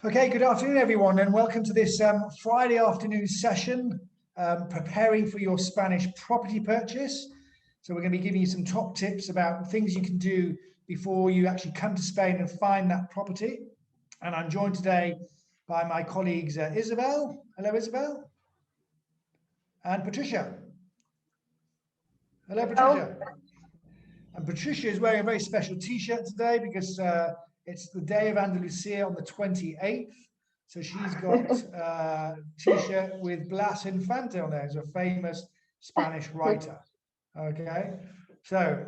Okay, good afternoon, everyone, and welcome to this Friday afternoon session, preparing for your Spanish property purchase. So we're going to be giving you some top tips about things you can do before you actually come to Spain and find that property. And I'm joined today by my colleagues, Isabel. Hello, Isabel. And Patricia. Hello, Patricia. And Patricia is wearing a very special t-shirt today because it's the day of Andalusia on the 28th. So she's got a t-shirt with Blas Infante on there, who's a famous Spanish writer. Okay. So,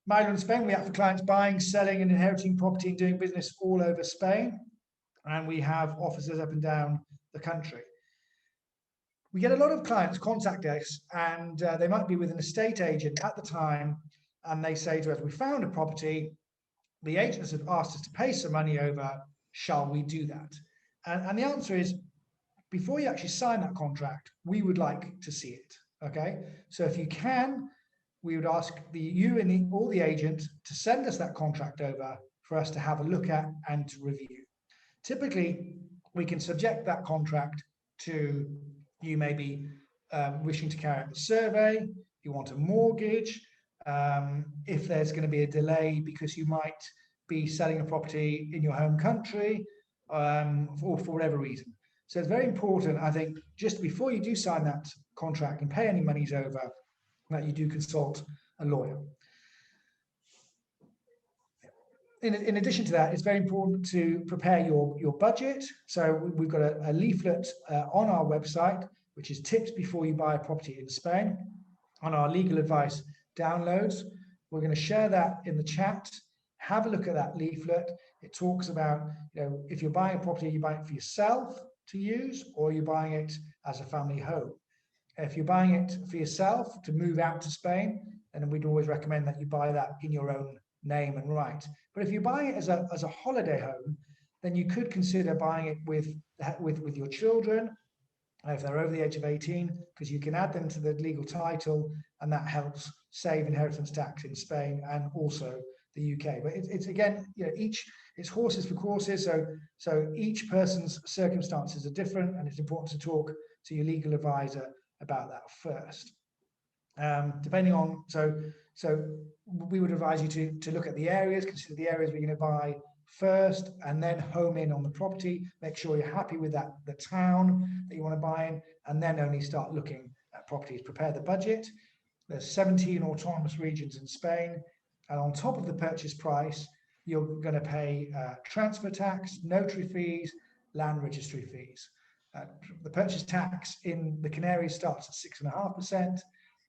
Milo in Spain, we act for clients buying, selling and inheriting property and doing business all over Spain. And we have offices up and down the country. We get a lot of clients contact us and they might be with an estate agent at the time and they say to us, we found a property, the agents have asked us to pay some money over, shall we do that? And the answer is, before you actually sign that contract, we would like to see it, okay? So if you can, we would ask all the agents to send us that contract over for us to have a look at and to review. Typically, we can subject that contract to you maybe wishing to carry out a survey, you want a mortgage, if there's going to be a delay because you might be selling a property in your home country, or for whatever reason. So it's very important, I think, just before you do sign that contract and pay any monies over, that you do consult a lawyer. In addition to that, it's very important to prepare your budget. So we've got a leaflet on our website, which is tips before you buy a property in Spain, on our legal advice downloads. We're going to share that in the chat. Have a look at that leaflet. It talks about, if you're buying a property, you're buying it for yourself to use, or you're buying it as a family home. If you're buying it for yourself to move out to Spain, then we'd always recommend that you buy that in your own name and right. But if you're buying it as a holiday home, then you could consider buying it with your children, if they're over the age of 18, because you can add them to the legal title, and that helps save inheritance tax in Spain and also the UK. But it's again, it's horses for courses. So each person's circumstances are different, and it's important to talk to your legal advisor about that first. Depending on, so we would advise you to look at the areas, consider the areas where you're going to buy first, and then home in on the property. Make sure you're happy with the town that you want to buy in, and then only start looking at properties. Prepare the budget. There's 17 autonomous regions in Spain, and on top of the purchase price, you're going to pay transfer tax, notary fees, land registry fees. The purchase tax in the Canaries starts at 6.5%,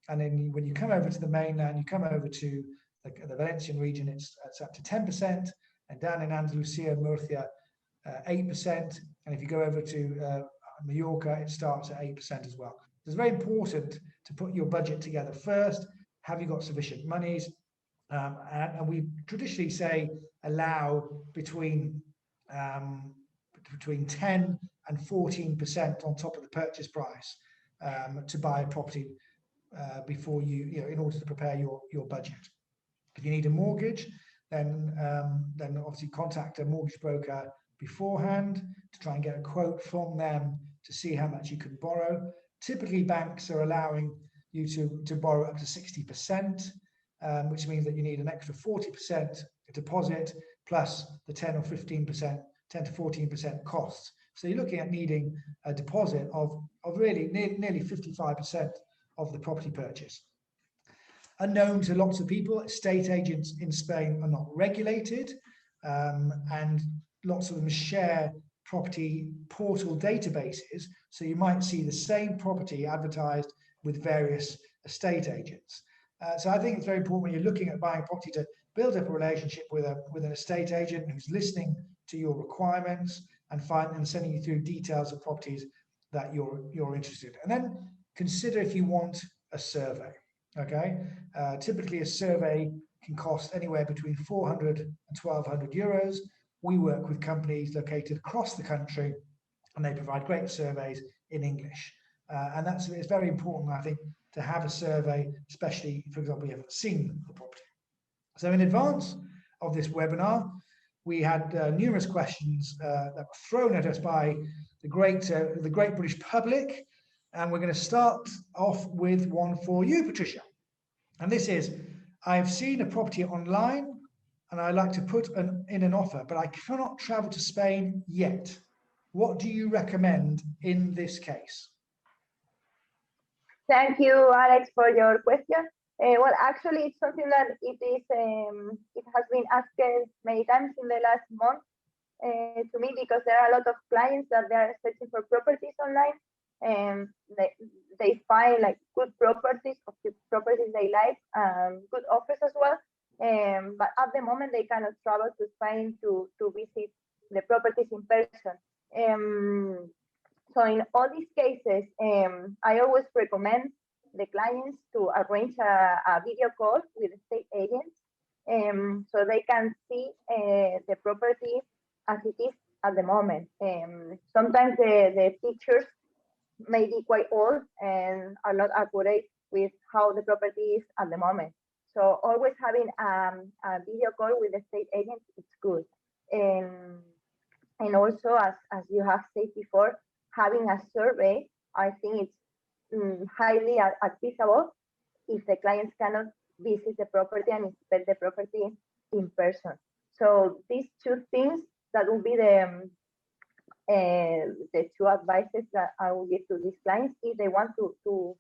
and then when you come over to the mainland, you come over to the Valencian region, it's up to 10%, and down in Andalusia and Murcia, 8%, and if you go over to Mallorca, it starts at 8% as well. It's very important to put your budget together first. Have you got sufficient monies? And we traditionally say allow between 10 and 14% on top of the purchase price to buy a property before in order to prepare your budget. If you need a mortgage, then obviously contact a mortgage broker beforehand to try and get a quote from them to see how much you can borrow. Typically, banks are allowing you to borrow up to 60%, which means that you need an extra 40% deposit plus the 10 or 15%, 10 to 14% costs. So you're looking at needing a deposit of really nearly 55% of the property purchase. Unknown to lots of people, estate agents in Spain are not regulated, and lots of them share property portal databases. So you might see the same property advertised with various estate agents. So I think it's very important when you're looking at buying property to build up a relationship with an estate agent who's listening to your requirements and sending you through details of properties that you're interested in. And then consider if you want a survey. Okay, typically a survey can cost anywhere between 400 and 1,200 euros. We work with companies located across the country, and they provide great surveys in English. And it's very important, I think, to have a survey, especially, for example, you haven't seen the property. So in advance of this webinar, we had numerous questions that were thrown at us by the great British public, and we're going to start off with one for you, Patricia. And this is: I've seen a property online and I'd like to put in an offer, but I cannot travel to Spain yet. What do you recommend in this case? Thank you, Alex, for your question. Well, actually, it's something that it has been asked many times in the last month to me, because there are a lot of clients that they are searching for properties online, and they find like good properties, they like, good offers as well. But at the moment, they cannot travel to Spain to visit the properties in person. So in all these cases, I always recommend the clients to arrange a video call with estate agents, so they can see the property as it is at the moment. Sometimes the pictures may be quite old and are not accurate with how the property is at the moment. So always having a video call with the estate agent is good. And also, as you have said before, having a survey, I think it's highly advisable if the clients cannot visit the property and inspect the property in person. So these two things, that will be the two advices that I will give to these clients if they want to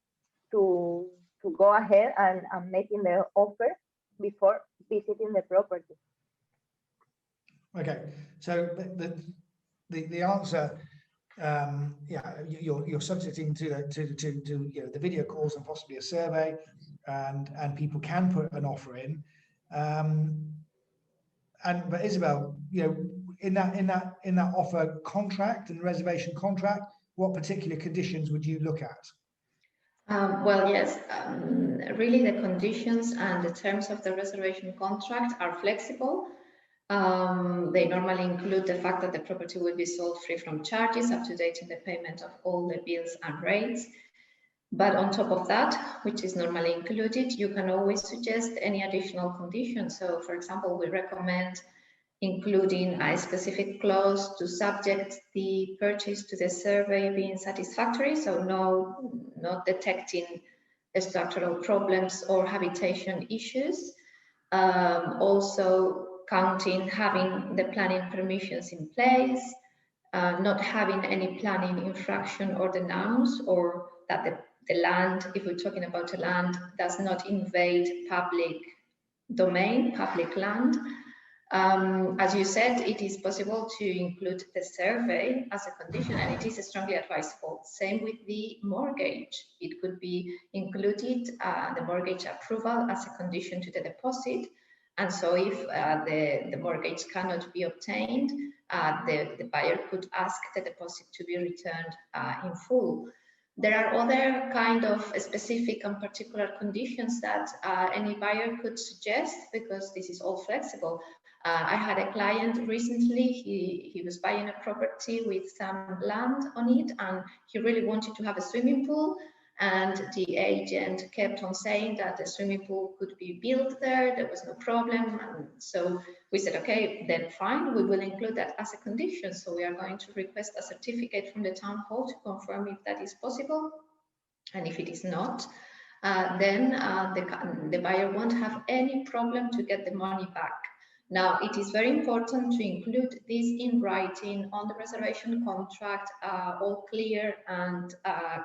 go ahead and making the offer before visiting the property. Okay, so the answer, yeah, you're substituting to the video calls and possibly a survey, and people can put an offer in. But Isabel, in that offer contract and reservation contract, what particular conditions would you look at? Well, yes, really the conditions and the terms of the reservation contract are flexible. They normally include the fact that the property will be sold free from charges, up to date in the payment of all the bills and rates. But on top of that, which is normally included, you can always suggest any additional conditions. So, for example, we recommend including a specific clause to subject the purchase to the survey being satisfactory, so not detecting structural problems or habitation issues. Also counting having the planning permissions in place, not having any planning infraction or denounce, or that the land, if we're talking about a land, does not invade public domain, public land. As you said, it is possible to include the survey as a condition, and it is strongly advisable. Same with the mortgage. It could be included, the mortgage approval as a condition to the deposit. And so if the mortgage cannot be obtained, the buyer could ask the deposit to be returned in full. There are other kind of specific and particular conditions that any buyer could suggest, because this is all flexible. I had a client recently, he was buying a property with some land on it, and he really wanted to have a swimming pool, and the agent kept on saying that the swimming pool could be built there was no problem. And so we said, okay, then fine, we will include that as a condition. So we are going to request a certificate from the town hall to confirm if that is possible. And if it is not, then the buyer won't have any problem to get the money back. Now, it is very important to include this in writing on the reservation contract, all clear and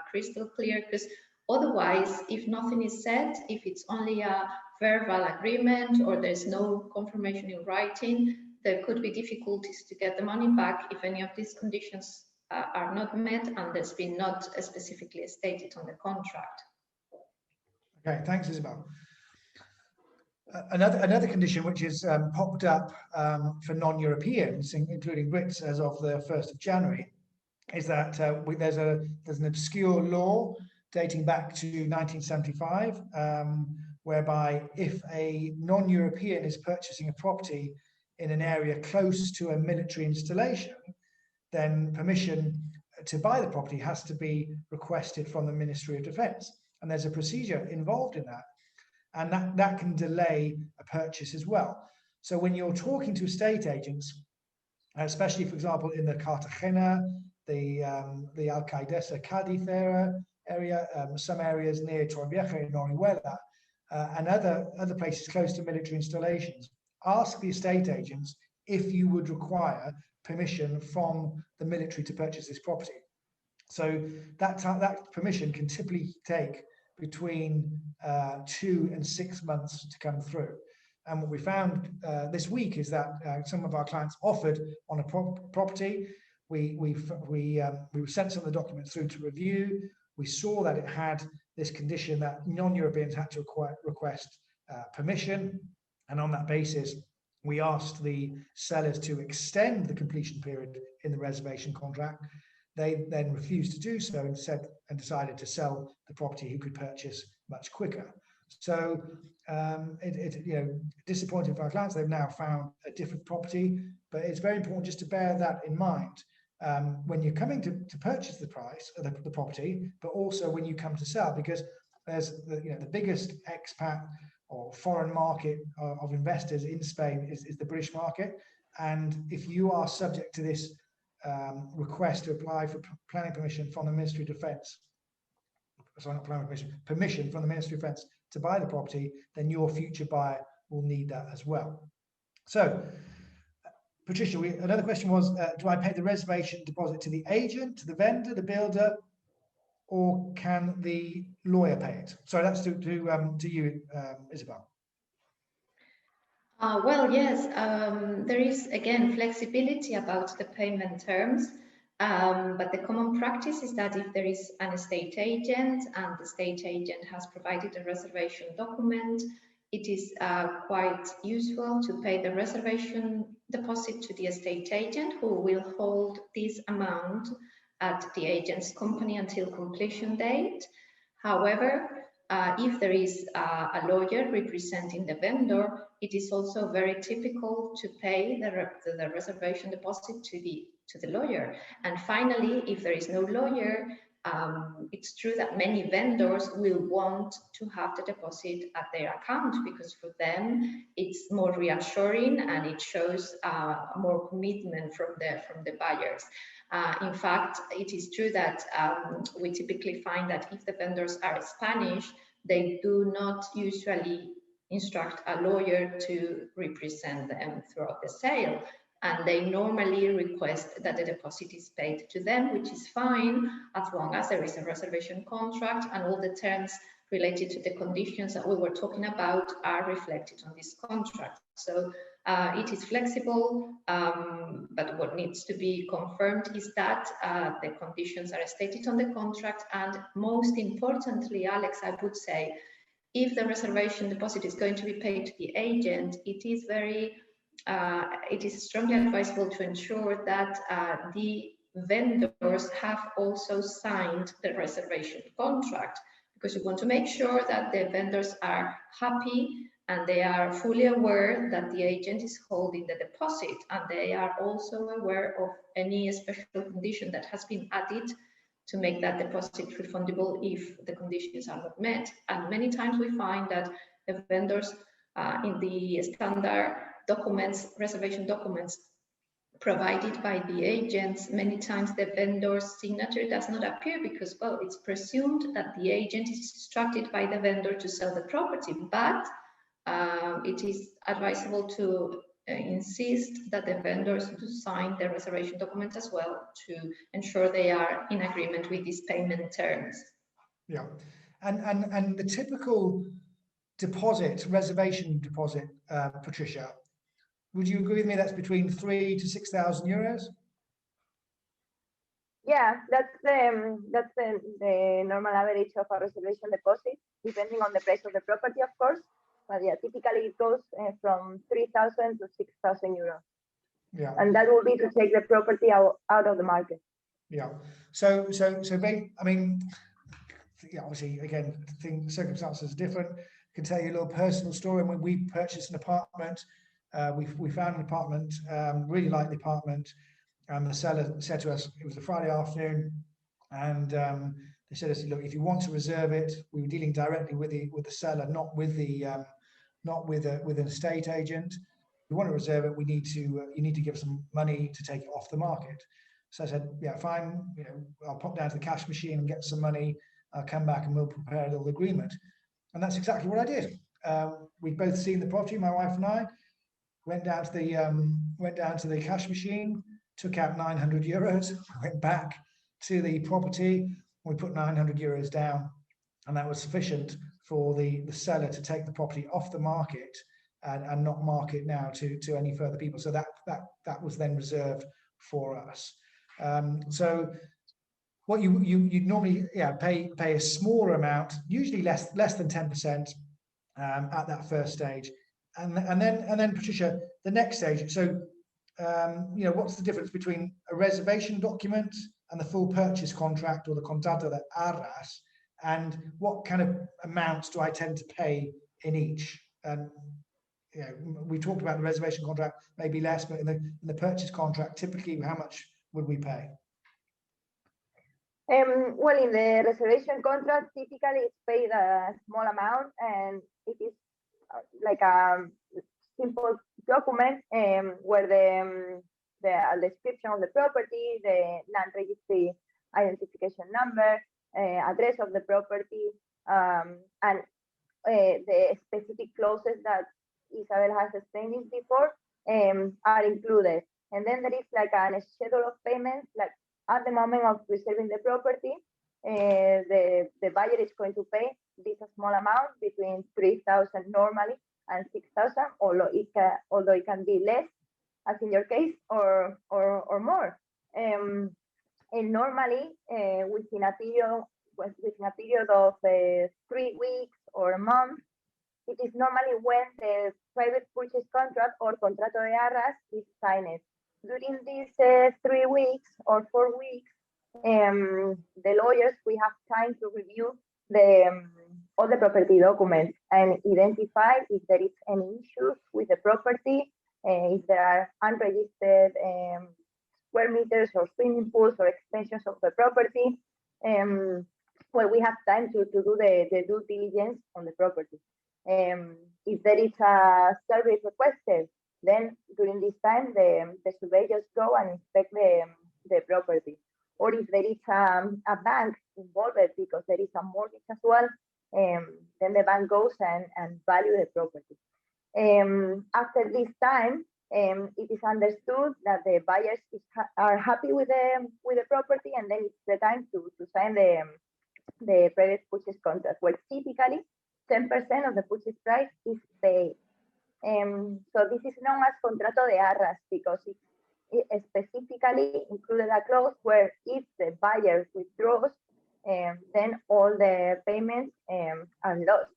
crystal clear, because otherwise, if nothing is said, if it's only a verbal agreement or there's no confirmation in writing, there could be difficulties to get the money back if any of these conditions are not met and there's been not specifically stated on the contract. Okay, thanks, Isabel. Another condition which is popped up for non-Europeans, including Brits, as of the 1st of January, is that there's an obscure law dating back to 1975, whereby if a non-European is purchasing a property in an area close to a military installation, then permission to buy the property has to be requested from the Ministry of Defence. And there's a procedure involved in that. And that can delay a purchase as well. So when you're talking to estate agents, especially, for example, in the Cartagena, the Alcaidesa, Cádiz area, some areas near Torrevieja in Orihuela, and other places close to military installations, ask the estate agents if you would require permission from the military to purchase this property. So that permission can typically take between 2 and 6 months to come through. And what we found this week is that some of our clients offered on a property. We sent some of the documents through to review. We saw that it had this condition that non-Europeans had to request permission. And on that basis, we asked the sellers to extend the completion period in the reservation contract. They then refused to do so and decided to sell the property who could purchase much quicker. So disappointing for our clients. They've now found a different property, but it's very important just to bear that in mind when you're coming to purchase the property, but also when you come to sell, because there's the biggest expat or foreign market of investors in Spain is the British market. And if you are subject to this request to apply for planning permission from the Ministry of Defence, sorry, not planning permission from the Ministry of Defence to buy the property, then your future buyer will need that as well. So, Patricia, another question was, do I pay the reservation deposit to the agent, to the vendor, the builder, or can the lawyer pay it? So that's to you, Isabel. Well, yes, there is, again, flexibility about the payment terms, but the common practice is that if there is an estate agent and the estate agent has provided a reservation document, it is quite useful to pay the reservation deposit to the estate agent, who will hold this amount at the agent's company until completion date. However, if there is a lawyer representing the vendor, it is also very typical to pay the reservation deposit to the lawyer. And finally, if there is no lawyer, it's true that many vendors will want to have the deposit at their account, because for them it's more reassuring and it shows more commitment from the buyers. In fact, it is true that we typically find that if the vendors are Spanish, they do not usually instruct a lawyer to represent them throughout the sale. And they normally request that the deposit is paid to them, which is fine, as long as there is a reservation contract and all the terms related to the conditions that we were talking about are reflected on this contract. So it is flexible, but what needs to be confirmed is that the conditions are stated on the contract. And most importantly, Alex, I would say, if the reservation deposit is going to be paid to the agent, it is strongly advisable to ensure that the vendors have also signed the reservation contract, because we want to make sure that the vendors are happy and they are fully aware that the agent is holding the deposit, and they are also aware of any special condition that has been added to make that deposit refundable if the conditions are not met. And many times we find that the vendors in the standard documents, reservation documents provided by the agents, many times the vendor's signature does not appear because, well, it's presumed that the agent is instructed by the vendor to sell the property, but it is advisable to insist that the vendors do sign the reservation documents as well to ensure they are in agreement with these payment terms. Yeah, and the typical deposit, reservation deposit, Patricia, would you agree with me that's between 3,000 to 6,000 euros? Yeah, that's the normal average of a reservation deposit, depending on the price of the property, of course. But yeah, typically it goes from 3,000 to 6,000 euros. Yeah, and that will be to take the property out of the market. Yeah. So I mean, yeah, obviously, again, circumstances are different. I can tell you a little personal story. When we purchased an apartment, we found an apartment, really liked the apartment, and the seller said to us, it was a Friday afternoon, and they said to us, look, if you want to reserve it, we were dealing directly with the seller, not with an estate agent. we want to reserve it, we need to you need to give some money to take it off the market. So I said, yeah, fine, I'll pop down to the cash machine and get some money. I'll come back and we'll prepare a little agreement. And that's exactly what I did. We'd both seen the property, my wife and I. Went down to the cash machine, took out 900 euros, went back to the property. We put 900 euros down, and that was sufficient for the seller to take the property off the market and not market now to any further people. So that was then reserved for us. So what you normally pay a smaller amount, usually less than 10% at that first stage, and then Patricia, the next stage. So what's the difference between a reservation document and the full purchase contract, or the contrato de arras, and what kind of amounts do I tend to pay in each? And we talked about the reservation contract, maybe less, but in the purchase contract, typically, how much would we pay? Well, in the reservation contract, typically it's paid a small amount, and it is like a simple document where the description of the property, the land registry identification number, address of the property, and the specific clauses that Isabel has explained before are included. And then there is like a schedule of payments, like at the moment of reserving the property, the buyer is going to pay this small amount between 3,000 normally and 6,000, although it can be less, as in your case, or more. And normally, within a period of 3 weeks or a month, it is normally when the private purchase contract or contrato de arras is signed. During these 3 weeks or 4 weeks, the lawyers, we have time to review all the property documents and identify if there is any issues with the property, if there are unregistered square meters or swimming pools or extensions of the property. Well, we have time to do the due diligence on the property. If there is a survey requested, then during this time, the surveyors go and inspect the property. Or if there is a bank involved because there is a mortgage as well, then the bank goes and value the property. After this time, it is understood that the buyers are happy with the property, and then it's the time to sign the private purchase contract, where typically 10% of the purchase price is paid. So this is known as contrato de arras because it specifically included a clause where if the buyer withdraws, then all the payments are lost.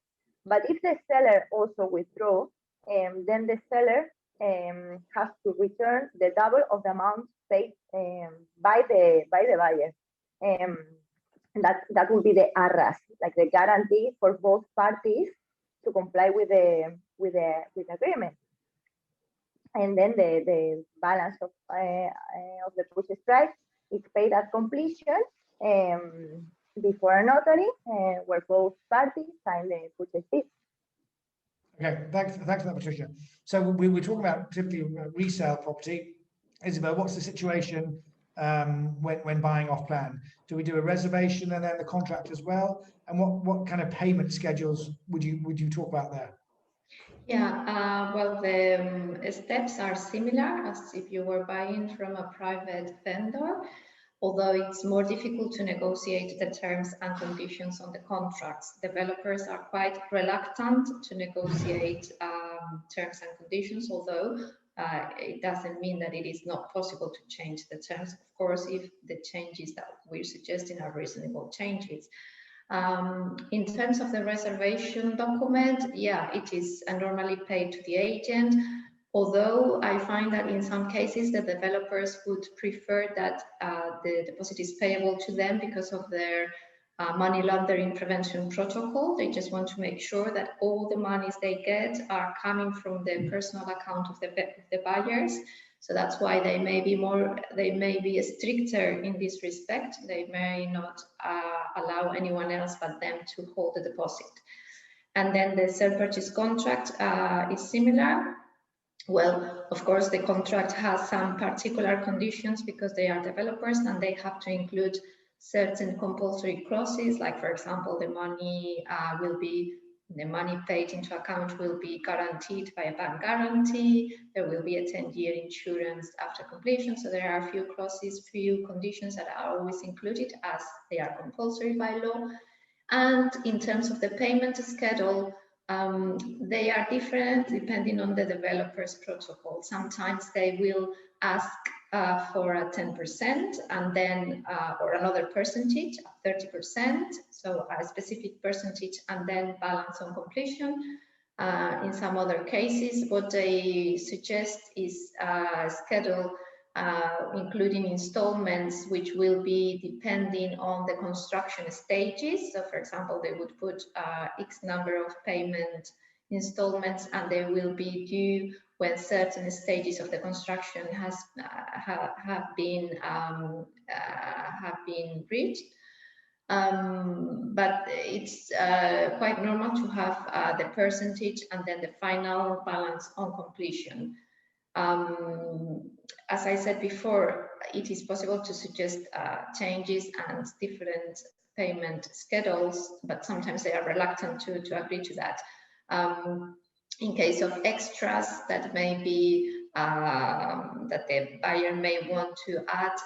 But if the seller also withdraws, then the seller has to return the double of the amount paid by the buyer. That will be the arras, like the guarantee for both parties to comply with the agreement. And then the balance of the purchase price is paid at completion before a notary, where both parties sign the purchase deed. Okay, thanks for that, Patricia. So we were talking about typically resale property. Isabel, what's the situation when buying off plan? Do we do a reservation and then the contract as well? And what kind of payment schedules would you talk about there? Yeah, well, the steps are similar as if you were buying from a private vendor, although it's more difficult to negotiate the terms and conditions on the contracts. Developers are quite reluctant to negotiate terms and conditions, although it doesn't mean that it is not possible to change the terms, of course, if the changes that we're suggesting are reasonable changes. In terms of the reservation document, yeah, it is normally paid to the agent, although I find that in some cases the developers would prefer that the deposit is payable to them because of their money laundering prevention protocol. They just want to make sure that all the monies they get are coming from the personal account of the buyers. So that's why they may be stricter in this respect. They may not allow anyone else but them to hold the deposit. And then the sale purchase contract is similar. Well, of course, the contract has some particular conditions because they are developers and they have to include certain compulsory clauses, like for example, the money paid into account will be guaranteed by a bank guarantee. There will be a 10-year insurance after completion. So there are a few clauses, few conditions that are always included as they are compulsory by law. And in terms of the payment schedule, they are different depending on the developer's protocol. Sometimes they will ask for a 10% and then or another percentage, 30%, so a specific percentage and then balance on completion. In some other cases, what they suggest is a schedule including installments, which will be depending on the construction stages. So for example, they would put X number of payment installments and they will be due when certain stages of the construction have been reached. But it's quite normal to have the percentage and then the final balance on completion. As I said before, it is possible to suggest changes and different payment schedules, but sometimes they are reluctant to agree to that. In case of extras that may be that the buyer may want to add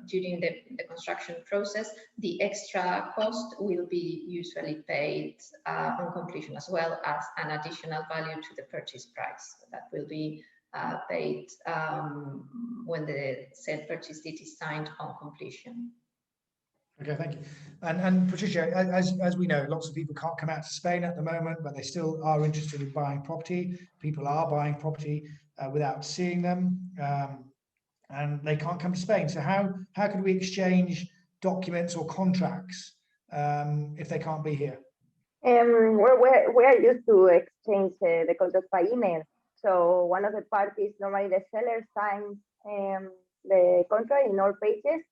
during the construction process, the extra cost will be usually paid on completion, as well as an additional value to the purchase price that will be paid when the said purchase deed is signed on completion. Okay, thank you. And Patricia, as we know, lots of people can't come out to Spain at the moment, but they still are interested in buying property. People are buying property without seeing them, and they can't come to Spain. So how can we exchange documents or contracts if they can't be here? We are used to exchange the contract by email. So one of the parties, normally the seller, signs the contract in all pages.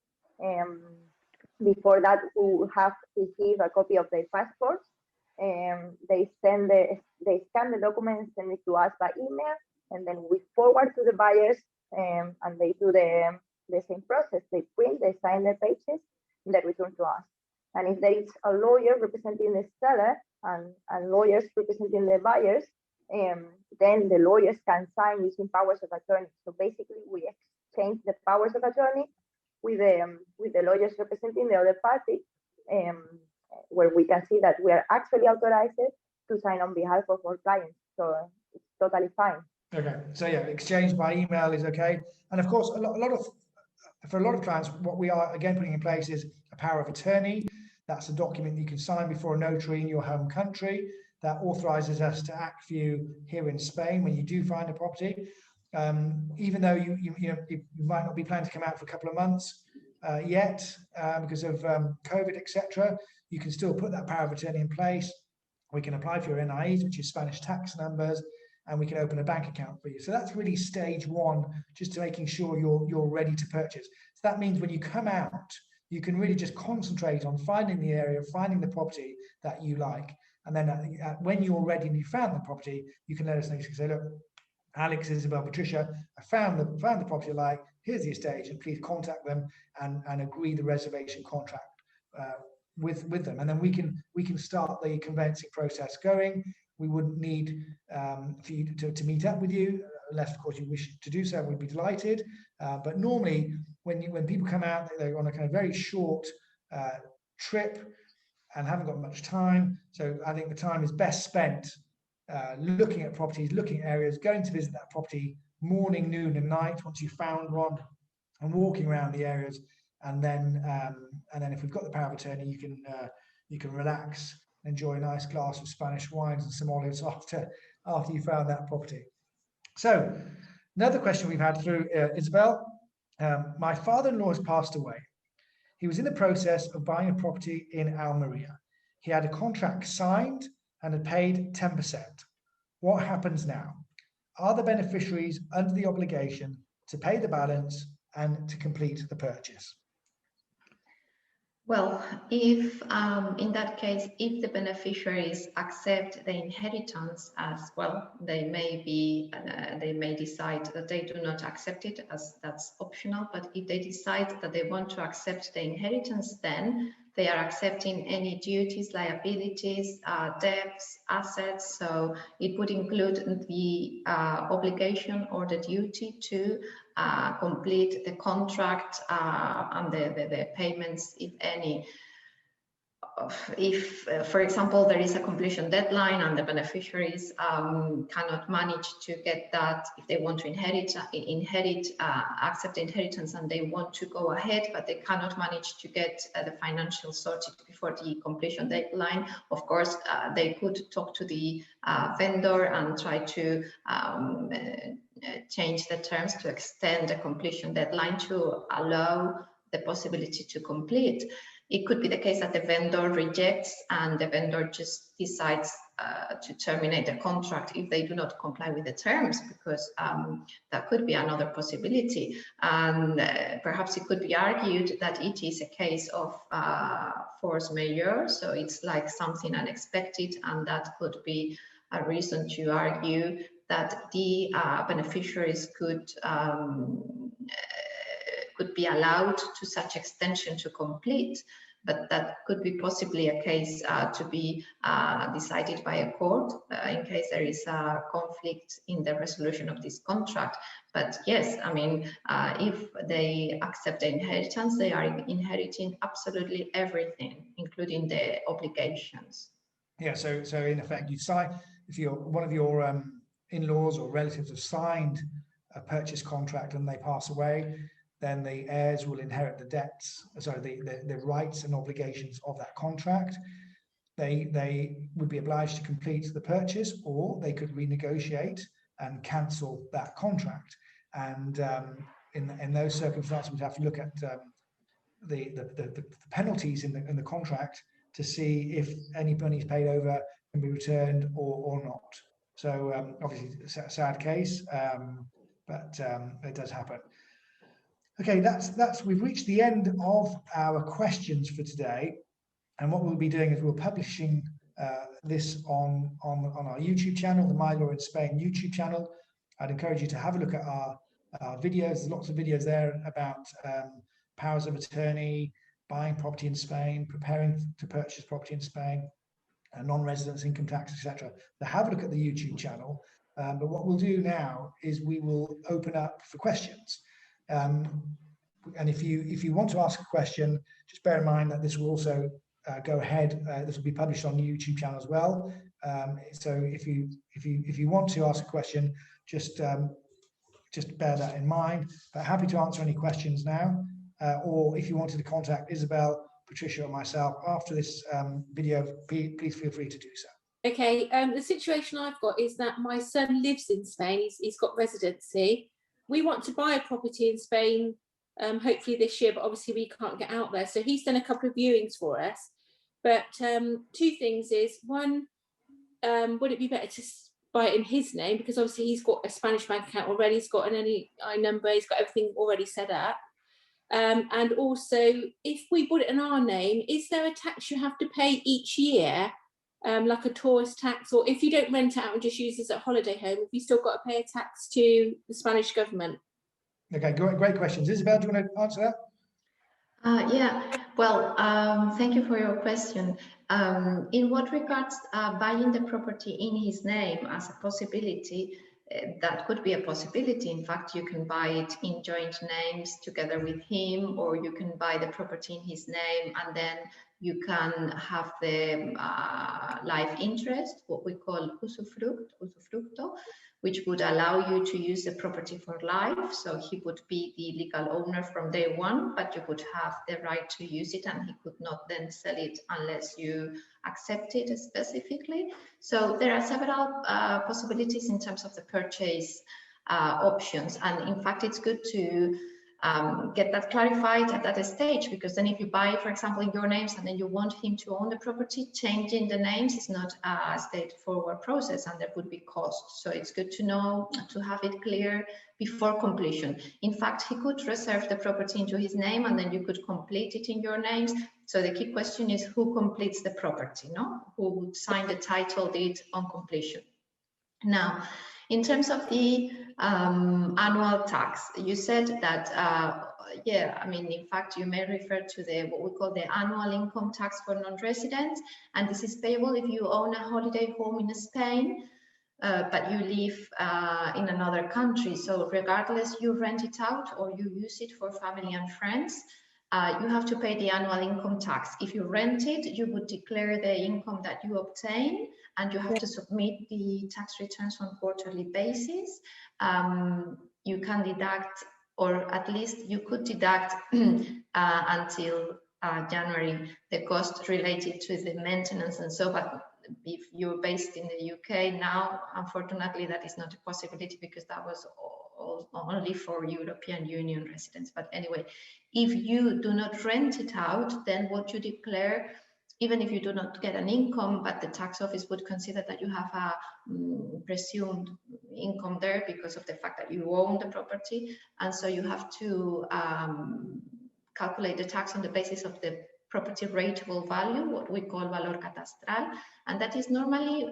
Before that, we have received a copy of their passports. They scan the documents, send it to us by email, and then we forward to the buyers, and they do the same process. They print, they sign the pages, and they return to us. And if there is a lawyer representing the seller and lawyers representing the buyers, then the lawyers can sign using powers of attorney. So basically, we exchange the powers of attorney with the lawyers representing the other party, where we can see that we are actually authorized to sign on behalf of our clients. So it's totally fine. Okay, so yeah, exchange by email is okay. And of course, for a lot of clients, what we are again putting in place is a power of attorney. That's a document you can sign before a notary in your home country that authorizes us to act for you here in Spain when you do find a property. Even though you might not be planning to come out for a couple of months yet because of COVID, etc., you can still put that power of attorney in place. We can apply for your NIEs, which is Spanish tax numbers, and we can open a bank account for you. So that's really stage one, just to making sure you're ready to purchase. So that means when you come out, you can really just concentrate on finding the area, finding the property that you like. And then when you're ready and you found the property, you can let us know. You can say, look, Alex, Isabel, Patricia, I found the property I like. Here's the estate agent. Please contact them and agree the reservation contract with them, and then we can start the conveyancing process going. We wouldn't need for you to meet up with you, unless of course you wish to do so. We'd be delighted. But normally, when people come out, they're on a kind of very short trip and haven't got much time. So I think the time is best spent looking at properties, looking at areas, going to visit that property morning, noon, and night once you've found one, and walking around the areas. And then if we've got the power of attorney, you can relax, enjoy a nice glass of Spanish wines and some olives after you found that property. So another question we've had through Isabel. My father-in-law has passed away. He was in the process of buying a property in Almeria. He had a contract signed and had paid 10%. What happens now? Are the beneficiaries under the obligation to pay the balance and to complete the purchase? Well, if in that case, if the beneficiaries accept the inheritance as well, they may decide that they do not accept it, as that's optional. But if they decide that they want to accept the inheritance, then they are accepting any duties, liabilities, debts, assets. So it would include the obligation or the duty to complete the contract and the payments, if any. If, for example, there is a completion deadline and the beneficiaries cannot manage to get that, if they want to accept the inheritance and they want to go ahead, but they cannot manage to get the financial sorted before the completion deadline, of course, they could talk to the vendor and try to change the terms to extend the completion deadline to allow the possibility to complete. It could be the case that the vendor rejects and the vendor just decides to terminate the contract if they do not comply with the terms, because that could be another possibility. And perhaps it could be argued that it is a case of force majeure, so it's like something unexpected, and that could be a reason to argue that the beneficiaries could be allowed to such extension to complete, but that could be possibly a case to be decided by a court in case there is a conflict in the resolution of this contract. But yes, I mean, if they accept the inheritance, they are inheriting absolutely everything, including the obligations. Yeah, so in effect, you sign, if you're one of your in-laws or relatives have signed a purchase contract and they pass away, then the heirs will inherit the debts, so the rights and obligations of that contract. They would be obliged to complete the purchase, or they could renegotiate and cancel that contract. And in those circumstances, we'd have to look at the penalties in the contract to see if any money paid over can be returned or not. So obviously, it's a sad case, but it does happen. Okay, we've reached the end of our questions for today, and what we'll be doing is we're publishing this on our YouTube channel, the My Law in Spain YouTube channel. I'd encourage you to have a look at our videos. There's lots of videos there about powers of attorney, buying property in Spain, preparing to purchase property in Spain, non-residence income tax, etc. So have a look at the YouTube channel. But what we'll do now is we will open up for questions. And if you want to ask a question, just bear in mind that this will also go ahead. This will be published on the YouTube channel as well. So if you want to ask a question, just bear that in mind. But happy to answer any questions now, or if you wanted to contact Isabel, Patricia, or myself after this video, please feel free to do so. Okay. The situation I've got is that my son lives in Spain. He's got residency. We want to buy a property in Spain, hopefully this year, but obviously we can't get out there. So he's done a couple of viewings for us. But two things is, one, would it be better to buy it in his name? Because obviously he's got a Spanish bank account already. He's got an NI number. He's got everything already set up. And also, if we bought it in our name, is there a tax you have to pay each year? Like a tourist tax, or if you don't rent it out and just use this at a holiday home, have you still got to pay a tax to the Spanish government? Okay, great questions. Isabel, do you want to answer that? Yeah, well, thank you for your question. In what regards buying the property in his name as a possibility, that could be a possibility. In fact, you can buy it in joint names together with him, or you can buy the property in his name and then you can have the life interest, what we call usufructo, which would allow you to use the property for life. So he would be the legal owner from day one, but you would have the right to use it and he could not then sell it unless you accept it specifically. So there are several possibilities in terms of the purchase options. And in fact, it's good to get that clarified at that stage, because then if you buy, for example, in your names and then you want him to own the property, changing the names is not a straightforward process and there would be costs. So it's good to know, to have it clear before completion. In fact, he could reserve the property into his name and then you could complete it in your names. So the key question is who completes the property, no? Who would sign the title deed on completion? Now, in terms of the annual tax, you said that, yeah, I mean, in fact, you may refer to the what we call the annual income tax for non-residents, and this is payable if you own a holiday home in Spain, but you live in another country. So regardless, you rent it out or you use it for family and friends, you have to pay the annual income tax. If you rent it, you would declare the income that you obtain, and you have to submit the tax returns on a quarterly basis. You can deduct, or at least you could deduct until January, the cost related to the maintenance and so, but if you're based in the UK now, unfortunately, that is not a possibility because that was only for European Union residents. But anyway, if you do not rent it out, then what you declare, even if you do not get an income, but the tax office would consider that you have a presumed income there because of the fact that you own the property. And so you have to calculate the tax on the basis of the property rateable value, what we call valor catastral, and that is normally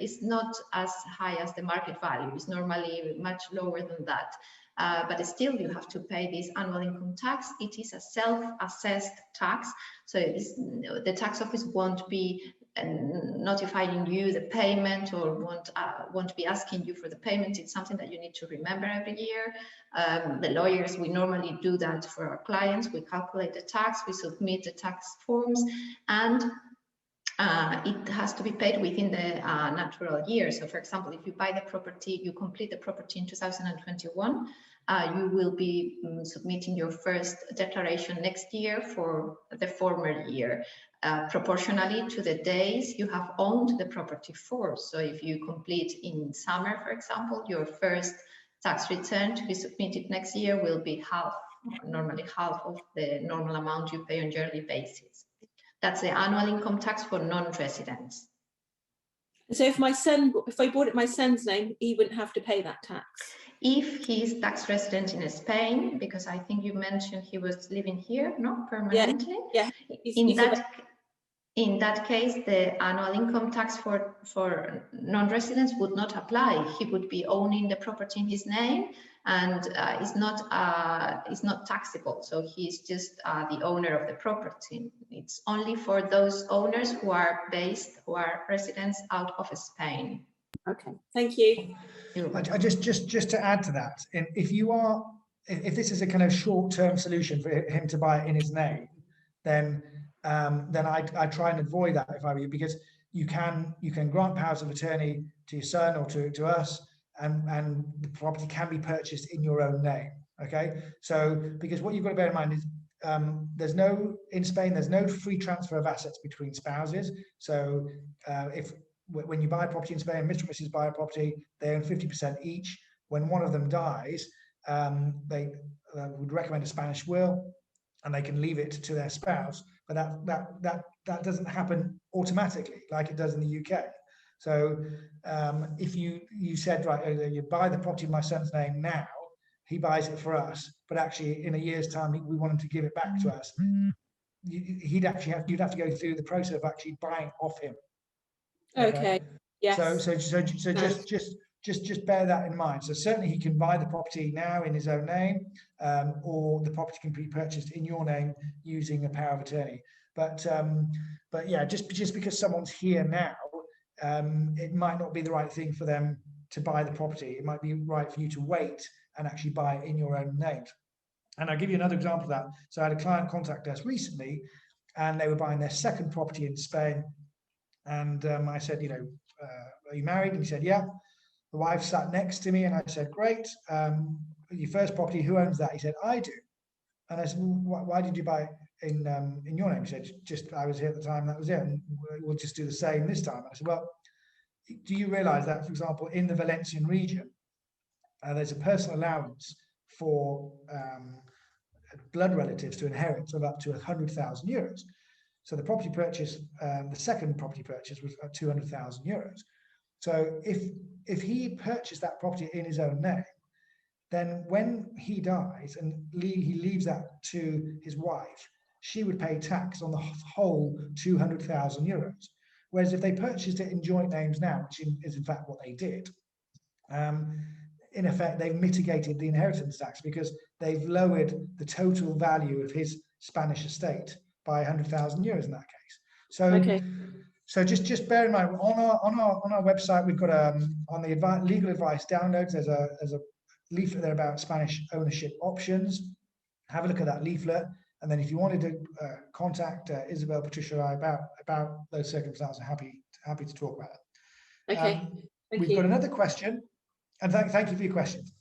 it's not as high as the market value. It's normally much lower than that. But still, you have to pay this annual income tax. It is a self-assessed tax, so the tax office won't be notifying you the payment or won't be asking you for the payment. It's something that you need to remember every year. The lawyers, we normally do that for our clients. We calculate the tax, we submit the tax forms, and it has to be paid within the natural year. So for example, if you buy the property, you complete the property in 2021, you will be submitting your first declaration next year for the former year, proportionally to the days you have owned the property for. So if you complete in summer, for example, your first tax return to be submitted next year will be normally half of the normal amount you pay on yearly basis. That's the annual income tax for non-residents. So if I bought it my son's name, he wouldn't have to pay that tax? If he is tax resident in Spain, because I think you mentioned he was living here, no, permanently. Yeah. In that case, the annual income tax for non-residents would not apply. He would be owning the property in his name, and is not taxable. So he's just the owner of the property. It's only for those owners who are residents out of Spain. Okay, thank you. Just to add to that, if this is a kind of short-term solution for him to buy it in his name, then I try and avoid that if I were you, because you can grant powers of attorney to your son or to us, and the property can be purchased in your own name. Okay, so because what you've got to bear in mind is in Spain there's no free transfer of assets between spouses. So when you buy a property in Spain, Mr. and Mrs. buy a property, they own 50% each. When one of them dies, they would recommend a Spanish will, and they can leave it to their spouse. But that doesn't happen automatically like it does in the UK. So if you said, right, you buy the property in my son's name now, he buys it for us, but actually in a year's time we want him to give it back to us, you'd have to go through the process of actually buying off him. Okay. Yes. So just bear that in mind. So certainly he can buy the property now in his own name, or the property can be purchased in your name using a power of attorney. But yeah, just because someone's here now, it might not be the right thing for them to buy the property. It might be right for you to wait and actually buy it in your own name. And I'll give you another example of that. So I had a client contact us recently, and they were buying their second property in Spain. And I said, are you married? And he said, yeah. The wife sat next to me, and I said, great. Your first property, who owns that? He said, I do. And I said, well, why did you buy it in your name? He said, just I was here at the time, that was it, and we'll just do the same this time. I said, well, do you realize that, for example, in the Valencian region, there's a personal allowance for blood relatives to inherit of up to 100,000 euros. So the property purchase, the second property purchase was 200,000 euros. So if he purchased that property in his own name, then when he dies and he leaves that to his wife, she would pay tax on the whole 200,000 euros. Whereas if they purchased it in joint names now, which is in fact what they did, in effect, they've mitigated the inheritance tax because they've lowered the total value of his Spanish estate by 100,000 euros in that case. So, Okay. so just bear in mind on our website we've got on the legal advice downloads there's a leaflet there about Spanish ownership options. Have a look at that leaflet, and then if you wanted to contact Isabel, Patricia, and I about those circumstances, happy to talk about it. Okay. We've got another question, and thank you for your questions.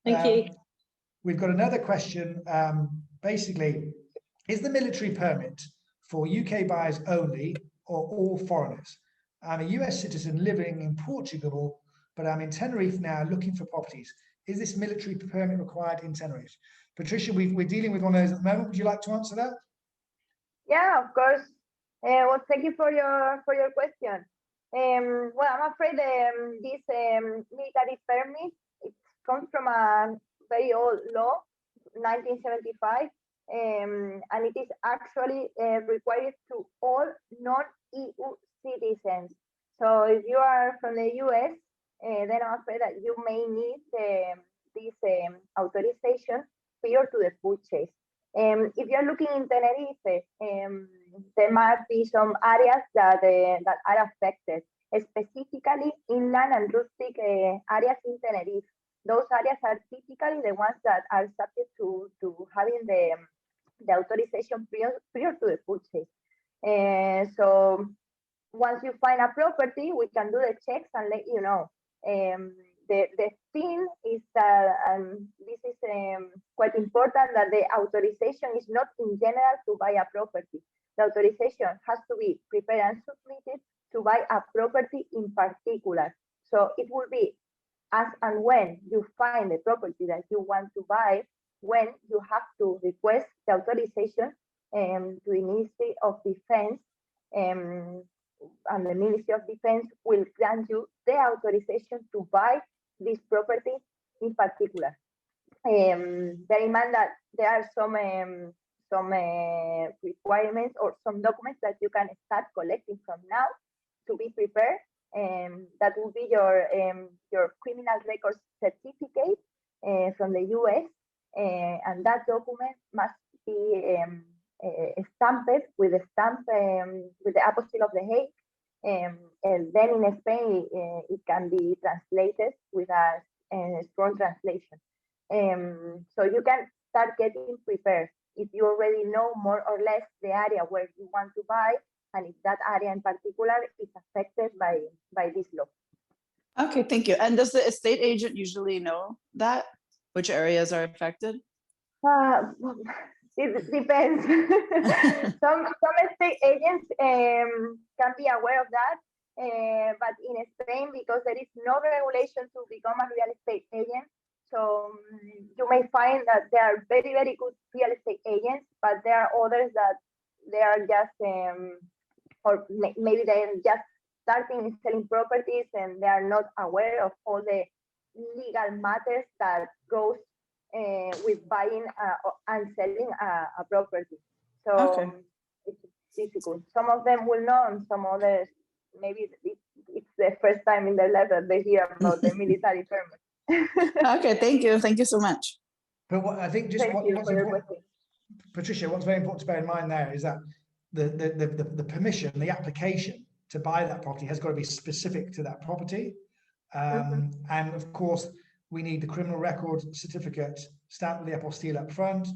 Thank you. We've got another question. Basically, is the military permit for UK buyers only or all foreigners? I'm a US citizen living in Portugal, but I'm in Tenerife now looking for properties. Is this military permit required in Tenerife? Patricia, we're dealing with one of those at the moment. Would you like to answer that? Yeah, of course. Well, thank you for your question. Well, I'm afraid this military permit, it comes from a very old law, 1975, and it is actually required to all non-EU citizens. So if you are from the US, then I'm afraid that you may need this authorization prior to the purchase. If you're looking in Tenerife, there might be some areas that are affected, specifically inland and rustic areas in Tenerife. Those areas are typically the ones that are subject to having the authorization prior to the purchase. So once you find a property, we can do the checks and let you know. The thing is that, this is quite important, that the authorization is not in general to buy a property. The authorization has to be prepared and submitted to buy a property in particular. So it will be as and when you find the property that you want to buy, when you have to request the authorization to the Ministry of Defense, and the Ministry of Defense will grant you the authorization to buy this property in particular. Bear in mind that there are some requirements or some documents that you can start collecting from now to be prepared. That will be your criminal records certificate from the US, and that document must be stamped with a stamp with the apostille of the Hague. And then in Spain, it can be translated with a strong translation. So you can start getting prepared if you already know more or less the area where you want to buy, and if that area in particular is affected by this law. Okay, thank you. And does the estate agent usually know that, which areas are affected? It depends. some estate agents can be aware of that, but in Spain, because there is no regulation to become a real estate agent, so you may find that there are very, very good real estate agents, but there are others that they are just, or maybe they're just starting selling properties and they are not aware of all the legal matters that goes with buying and selling a property. So it's difficult. Some of them will know, and some others, maybe it's the first time in their life that they hear about the military permit. Okay, thank you. Thank you so much. But what I think what's important, Patricia, what's very important to bear in mind there is that the permission, the application to buy that property has got to be specific to that property. And of course, we need the criminal record certificate stamped with the apostille up front.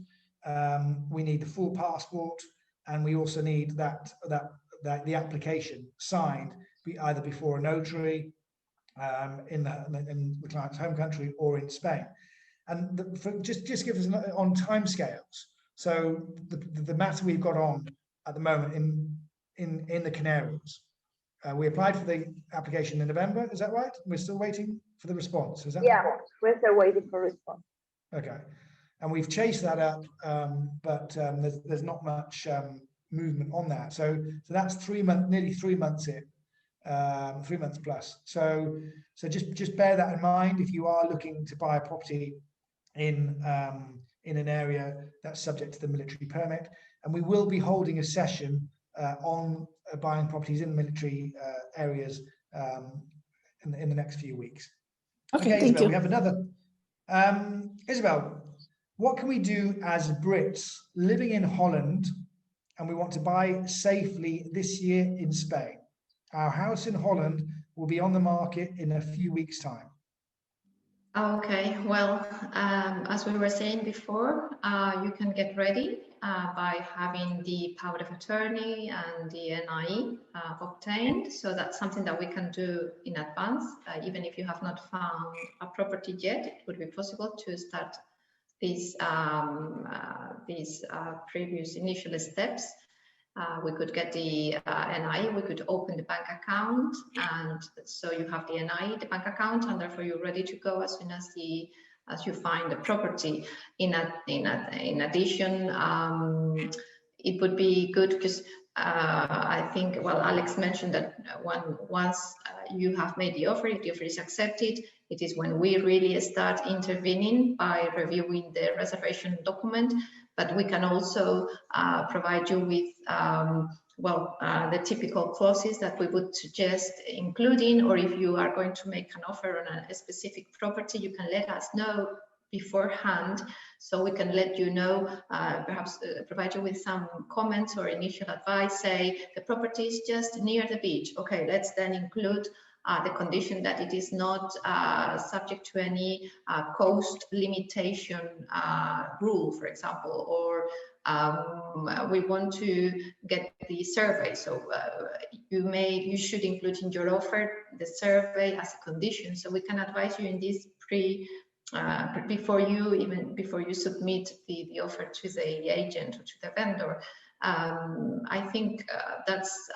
We need the full passport, and we also need the application signed either before a notary in the client's home country or in Spain. And just give us on timescales. So the matter we've got on at the moment in the Canaries, we applied for the application in November. Is that right? We're still waiting for the response. Is that right? We're still waiting for response. Okay, and we've chased that up, but there's not much movement on that. So that's 3 months, nearly 3 months in, 3 months plus. So just bear that in mind if you are looking to buy a property in an area that's subject to the military permit. And we will be holding a session on buying properties in military areas in the next few weeks. Okay, thank Isabel, you. we have another. Isabel, what can we do as Brits living in Holland and we want to buy safely this year in Spain? Our house in Holland will be on the market in a few weeks' time. Okay, well, as we were saying before, you can get ready by having the power of attorney and the NIE obtained. So that's something that we can do in advance. Even if you have not found a property yet, it would be possible to start these previous initial steps. We could get the NI, we could open the bank account, and so you have the NI, the bank account, and therefore you're ready to go as soon as you find the property. In addition, it would be good because I think, well, Alex mentioned that once you have made the offer, if the offer is accepted, it is when we really start intervening by reviewing the reservation document. But we can also provide you with, the typical clauses that we would suggest including, or if you are going to make an offer on a specific property, you can let us know beforehand, so we can let you know, perhaps provide you with some comments or initial advice. Say the property is just near the beach. Okay, let's then include the condition that it is not subject to any coast limitation rule, for example, or we want to get the survey. So you should include in your offer the survey as a condition. So we can advise you in this before you submit the offer to the agent or to the vendor. I think that's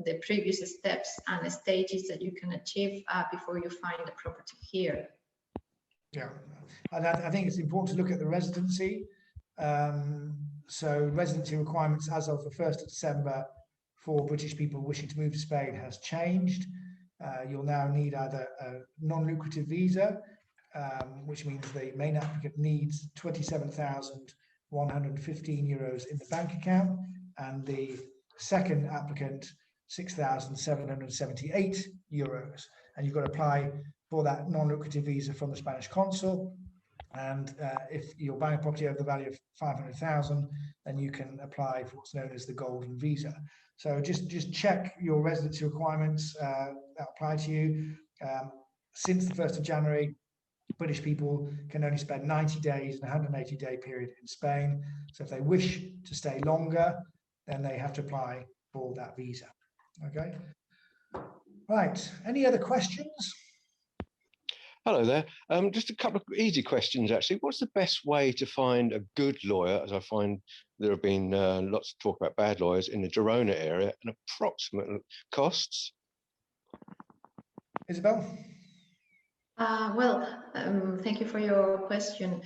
the previous steps and stages that you can achieve before you find the property here. Yeah, and I think it's important to look at the residency. So residency requirements as of the 1st of December for British people wishing to move to Spain has changed. You'll now need either a non-lucrative visa, which means the main applicant needs 27,115 euros in the bank account, and the second applicant 6,778 euros. And you've got to apply for that non-lucrative visa from the Spanish consul. And if you're buying a property over the value of 500,000, then you can apply for what's known as the golden visa. So just check your residency requirements that apply to you. Since the 1st of January, British people can only spend 90 days in a 180-day period in Spain. So if they wish to stay longer, then they have to apply for that visa. Okay. Right. Any other questions? Hello there. Just a couple of easy questions, actually. What's the best way to find a good lawyer, as I find there have been lots of talk about bad lawyers in the Girona area, and approximate costs? Isabel? Thank you for your question.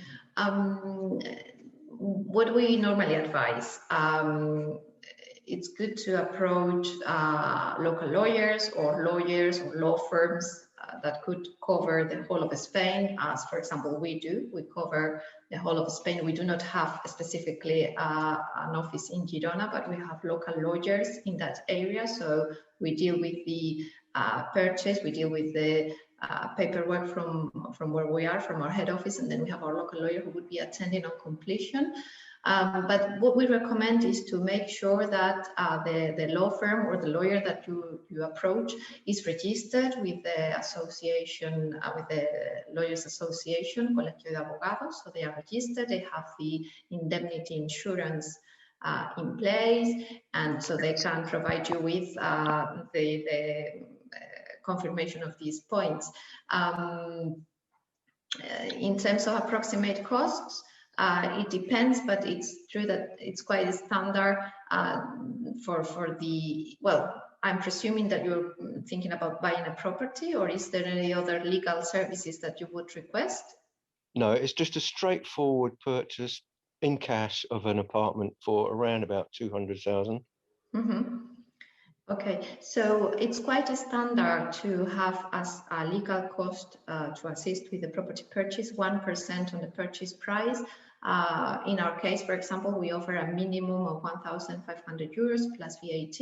What we normally advise, it's good to approach local lawyers or law firms that could cover the whole of Spain, as for example we do. We cover the whole of Spain. We do not have specifically an office in Girona, but we have local lawyers in that area. So we deal with the purchase, we deal with the paperwork from where we are, from our head office, and then we have our local lawyer who would be attending on completion. But what we recommend is to make sure that the law firm or the lawyer that you approach is registered with the association, with the Lawyers Association, Colegio de Abogados. So they are registered, they have the indemnity insurance in place, and so they can provide you with the confirmation of these points. In terms of approximate costs, it depends, but it's true that it's quite standard for the, well, I'm presuming that you're thinking about buying a property, or is there any other legal services that you would request? No, it's just a straightforward purchase in cash of an apartment for around about 200,000. Okay, so it's quite a standard to have as a legal cost to assist with the property purchase 1% on the purchase price. In our case, for example, we offer a minimum of 1,500 euros plus VAT.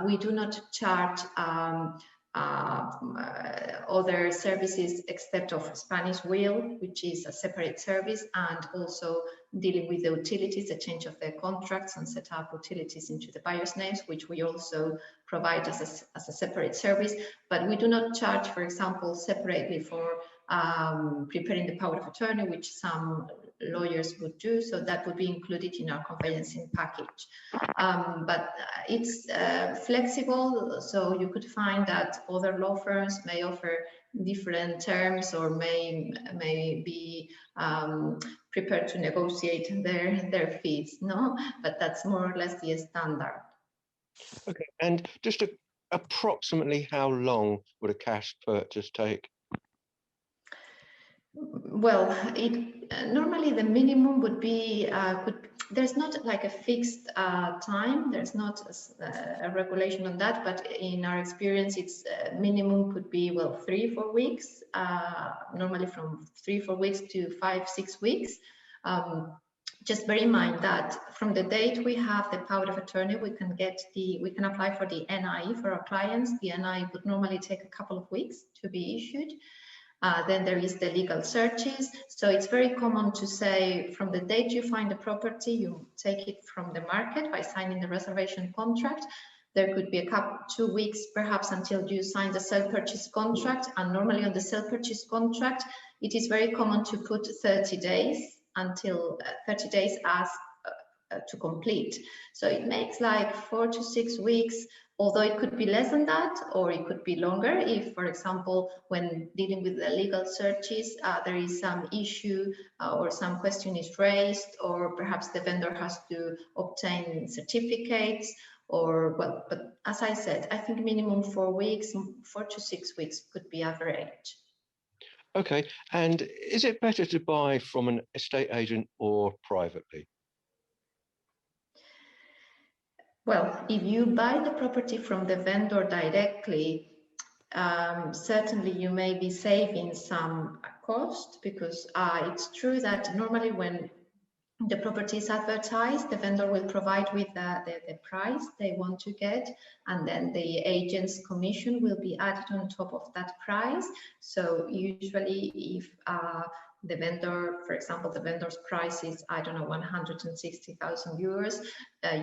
We do not charge other services except of Spanish will, which is a separate service, and also dealing with the utilities, the change of the contracts and set up utilities into the buyer's names, which we also provide as a separate service. But we do not charge, for example, separately for preparing the power of attorney, which some lawyers would do. So that would be included in our conveyancing package. But it's flexible, so you could find that other law firms may offer different terms or may be prepared to negotiate their fees, no? But that's more or less the standard. Okay, and just approximately how long would a cash purchase take? Well, normally the minimum would be, there's not like a fixed time, there's not a regulation on that, but in our experience, it's minimum could be, well, 3-4 weeks, normally from 3-4 weeks to 5-6 weeks. Just bear in mind that from the date we have the power of attorney, we can apply for the NI for our clients. The NI would normally take a couple of weeks to be issued. Then there is the legal searches. So it's very common to say from the date you find the property, you take it from the market by signing the reservation contract. There could be 2 weeks perhaps until you sign the sale purchase contract. And normally on the sale purchase contract, it is very common to put 30 days until 30 days as to complete. So it makes like 4 to 6 weeks, although it could be less than that, or it could be longer if, for example, when dealing with the legal searches, there is some issue or some question is raised, or perhaps the vendor has to obtain certificates, or, well, but as I said, I think minimum 4 weeks, 4 to 6 weeks could be average. Okay, and is it better to buy from an estate agent or privately? Well, if you buy the property from the vendor directly, certainly you may be saving some cost, because it's true that normally when the property is advertised, the vendor will provide with the price they want to get, and then the agent's commission will be added on top of that price. So usually if the vendor, for example, the vendor's price is, I don't know, 160,000 euros,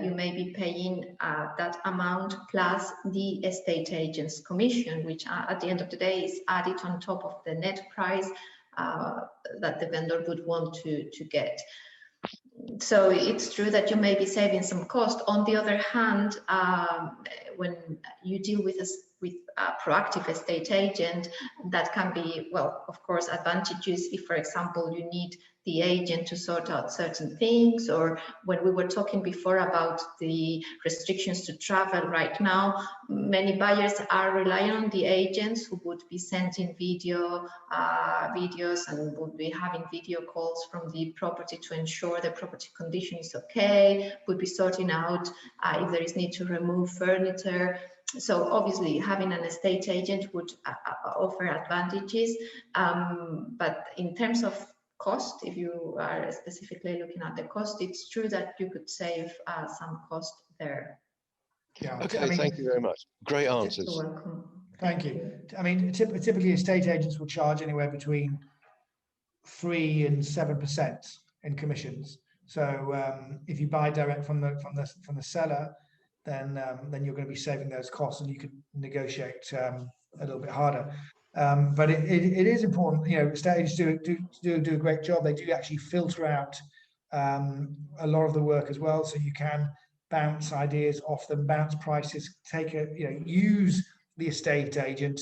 you may be paying that amount plus the estate agent's commission, which at the end of the day is added on top of the net price that the vendor would want to get. So it's true that you may be saving some cost. On the other hand, when you deal with a proactive estate agent, that can be, well, of course, advantageous if, for example, you need the agent to sort out certain things, or when we were talking before about the restrictions to travel right now, many buyers are relying on the agents who would be sending videos and would be having video calls from the property to ensure the property condition is okay, would be sorting out if there is need to remove furniture. So obviously having an estate agent would offer advantages, but in terms of cost, if you are specifically looking at the cost, it's true that you could save some cost there. Yeah. Okay, I mean, thank you very much. Great answers. You're welcome. Thank you. I mean, typically estate agents will charge anywhere between 3 and 7% in commissions. So if you buy direct from the seller, then you're going to be saving those costs, and you can negotiate a little bit harder. But it is important, you know, estate agents do a great job. They do actually filter out a lot of the work as well, so you can bounce ideas off them, bounce prices, use the estate agent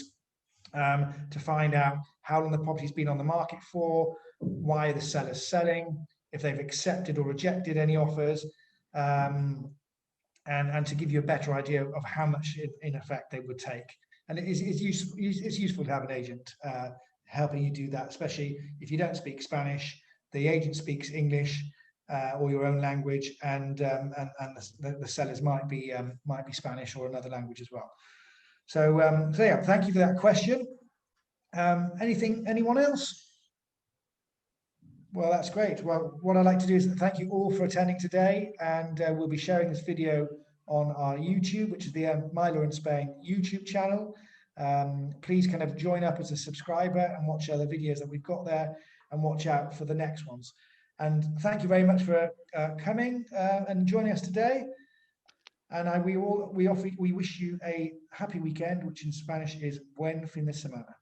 to find out how long the property's been on the market for, why the seller's selling, if they've accepted or rejected any offers, and to give you a better idea of how much in effect they would take. And it's useful to have an agent helping you do that, especially if you don't speak Spanish, the agent speaks English or your own language, and the sellers might be Spanish or another language as well. So, so yeah, thank you for that question. Anyone else? Well, that's great. Well, what I'd like to do is thank you all for attending today, and we'll be sharing this video on our YouTube, which is the My Law in Spain YouTube channel. Please kind of join up as a subscriber and watch other videos that we've got there, and watch out for the next ones. And thank you very much for coming and joining us today. And we wish you a happy weekend, which in Spanish is buen fin de semana.